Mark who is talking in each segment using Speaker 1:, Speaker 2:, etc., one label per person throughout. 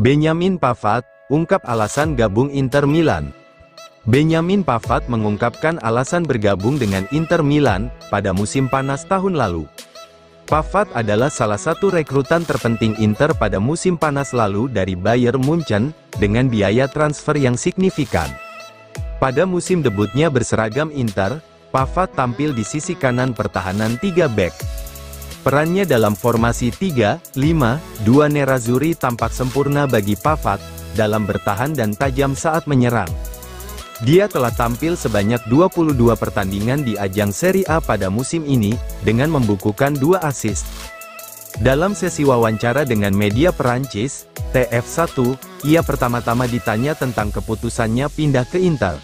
Speaker 1: Benjamin Pavard ungkap alasan gabung Inter Milan. Benjamin Pavard mengungkapkan alasan bergabung dengan Inter Milan pada musim panas tahun lalu. Pavard adalah salah satu rekrutan terpenting Inter pada musim panas lalu dari Bayern Munchen, dengan biaya transfer yang signifikan. Pada musim debutnya berseragam Inter, Pavard tampil di sisi kanan pertahanan 3 bek. Perannya dalam formasi 3-5-2 Nerazzurri tampak sempurna bagi Pavard, dalam bertahan dan tajam saat menyerang. Dia telah tampil sebanyak 22 pertandingan di ajang Serie A pada musim ini, dengan membukukan 2 assist. Dalam sesi wawancara dengan media Perancis, TF1, ia pertama-tama ditanya tentang keputusannya pindah ke Inter.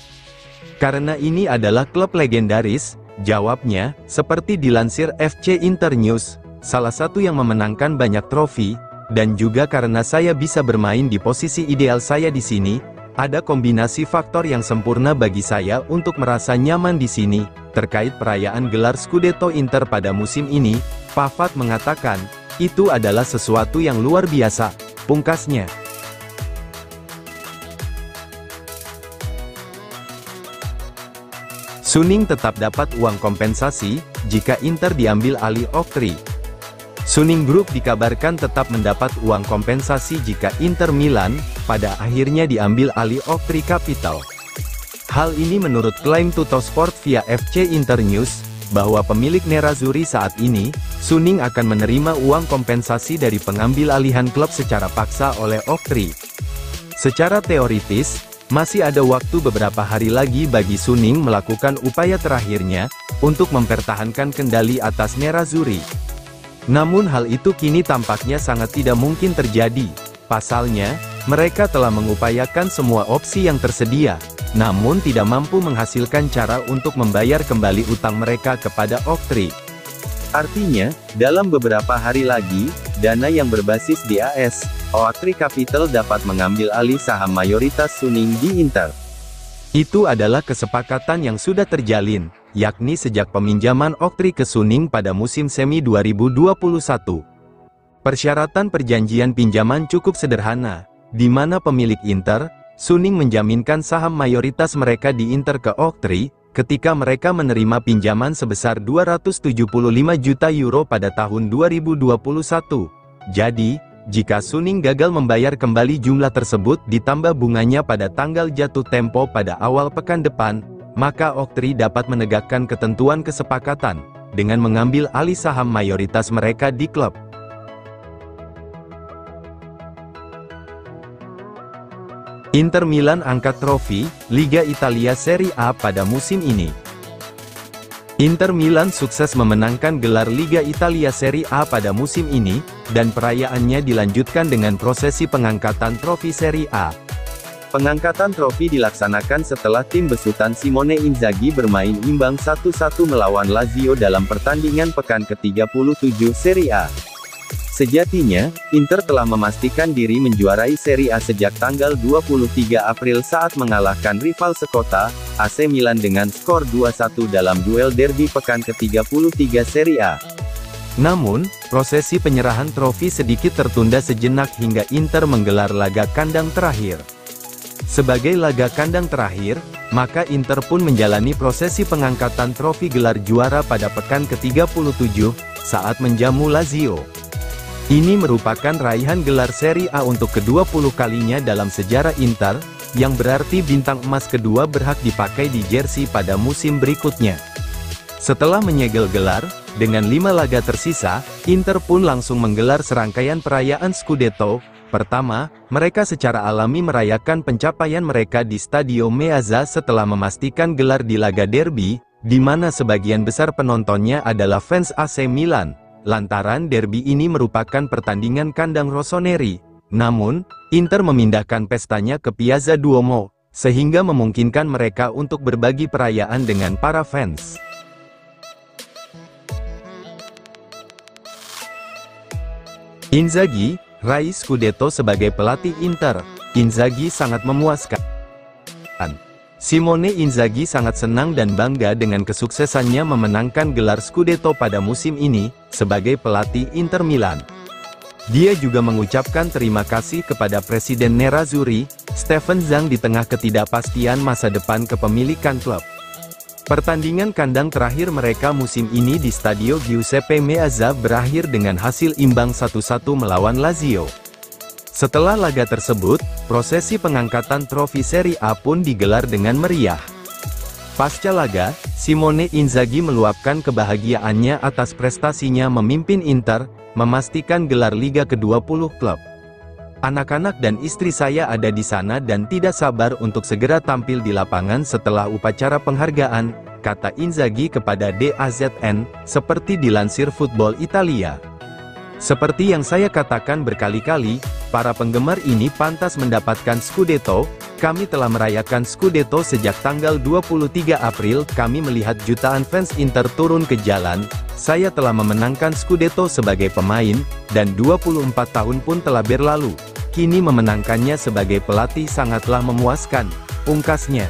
Speaker 1: Karena ini adalah klub legendaris, jawabnya, seperti dilansir FC Internews, salah satu yang memenangkan banyak trofi, dan juga karena saya bisa bermain di posisi ideal saya di sini. Ada kombinasi faktor yang sempurna bagi saya untuk merasa nyaman di sini. Terkait perayaan gelar Scudetto Inter pada musim ini, Pavard mengatakan, itu adalah sesuatu yang luar biasa, pungkasnya. Suning tetap dapat uang kompensasi, jika Inter diambil alih Oktri. Suning Group dikabarkan tetap mendapat uang kompensasi jika Inter Milan, pada akhirnya diambil alih Oktri Capital. Hal ini menurut klaim Tuttosport via FC Internews, bahwa pemilik Nerazzurri saat ini, Suning akan menerima uang kompensasi dari pengambil alihan klub secara paksa oleh Oktri. Secara teoritis, masih ada waktu beberapa hari lagi bagi Suning melakukan upaya terakhirnya, untuk mempertahankan kendali atas Nerazzurri. Namun hal itu kini tampaknya sangat tidak mungkin terjadi. Pasalnya, mereka telah mengupayakan semua opsi yang tersedia, namun tidak mampu menghasilkan cara untuk membayar kembali utang mereka kepada Oktri. Artinya, dalam beberapa hari lagi, dana yang berbasis di AS, Oktri Capital dapat mengambil alih saham mayoritas Suning di Inter. Itu adalah kesepakatan yang sudah terjalin, yakni sejak peminjaman Oktri ke Suning pada musim semi 2021. Persyaratan perjanjian pinjaman cukup sederhana, di mana pemilik Inter, Suning menjaminkan saham mayoritas mereka di Inter ke Oktri, ketika mereka menerima pinjaman sebesar 275 juta euro pada tahun 2021. Jadi, jika Suning gagal membayar kembali jumlah tersebut ditambah bunganya pada tanggal jatuh tempo pada awal pekan depan, maka Oktri dapat menegakkan ketentuan kesepakatan, dengan mengambil alih saham mayoritas mereka di klub. Inter Milan angkat trofi Liga Italia Serie A pada musim ini. Inter Milan sukses memenangkan gelar Liga Italia Serie A pada musim ini, dan perayaannya dilanjutkan dengan prosesi pengangkatan trofi Serie A. Pengangkatan trofi dilaksanakan setelah tim besutan Simone Inzaghi bermain imbang 1-1 melawan Lazio dalam pertandingan pekan ke-37 Serie A. Sejatinya, Inter telah memastikan diri menjuarai Serie A sejak tanggal 23 April saat mengalahkan rival sekota, AC Milan dengan skor 2-1 dalam duel derby pekan ke-33 Serie A. Namun, prosesi penyerahan trofi sedikit tertunda sejenak hingga Inter menggelar laga kandang terakhir. Sebagai laga kandang terakhir, maka Inter pun menjalani prosesi pengangkatan trofi gelar juara pada pekan ke-37, saat menjamu Lazio. Ini merupakan raihan gelar Serie A untuk ke-20 kalinya dalam sejarah Inter, yang berarti bintang emas kedua berhak dipakai di jersey pada musim berikutnya. Setelah menyegel gelar, dengan 5 laga tersisa, Inter pun langsung menggelar serangkaian perayaan Scudetto. Pertama, mereka secara alami merayakan pencapaian mereka di Stadio Meazza setelah memastikan gelar di laga derby, di mana sebagian besar penontonnya adalah fans AC Milan. Lantaran derby ini merupakan pertandingan kandang Rossoneri. Namun, Inter memindahkan pestanya ke Piazza Duomo, sehingga memungkinkan mereka untuk berbagi perayaan dengan para fans. Inzaghi, raih Scudetto sebagai pelatih Inter. Inzaghi sangat memuaskan. Simone Inzaghi sangat senang dan bangga dengan kesuksesannya memenangkan gelar Scudetto pada musim ini, sebagai pelatih Inter Milan. Dia juga mengucapkan terima kasih kepada Presiden Nerazzurri, Steven Zhang di tengah ketidakpastian masa depan kepemilikan klub. Pertandingan kandang terakhir mereka musim ini di Stadio Giuseppe Meazza berakhir dengan hasil imbang 1-1 melawan Lazio. Setelah laga tersebut, prosesi pengangkatan trofi Serie A pun digelar dengan meriah. Pasca laga, Simone Inzaghi meluapkan kebahagiaannya atas prestasinya memimpin Inter, memastikan gelar Liga ke-20 klub. "Anak-anak dan istri saya ada di sana dan tidak sabar untuk segera tampil di lapangan setelah upacara penghargaan," kata Inzaghi kepada DAZN, seperti dilansir Football Italia. "Seperti yang saya katakan berkali-kali, para penggemar ini pantas mendapatkan Scudetto. Kami telah merayakan Scudetto sejak tanggal 23 April, kami melihat jutaan fans Inter turun ke jalan. Saya telah memenangkan Scudetto sebagai pemain, dan 24 tahun pun telah berlalu. Kini memenangkannya sebagai pelatih sangatlah memuaskan," ungkasnya.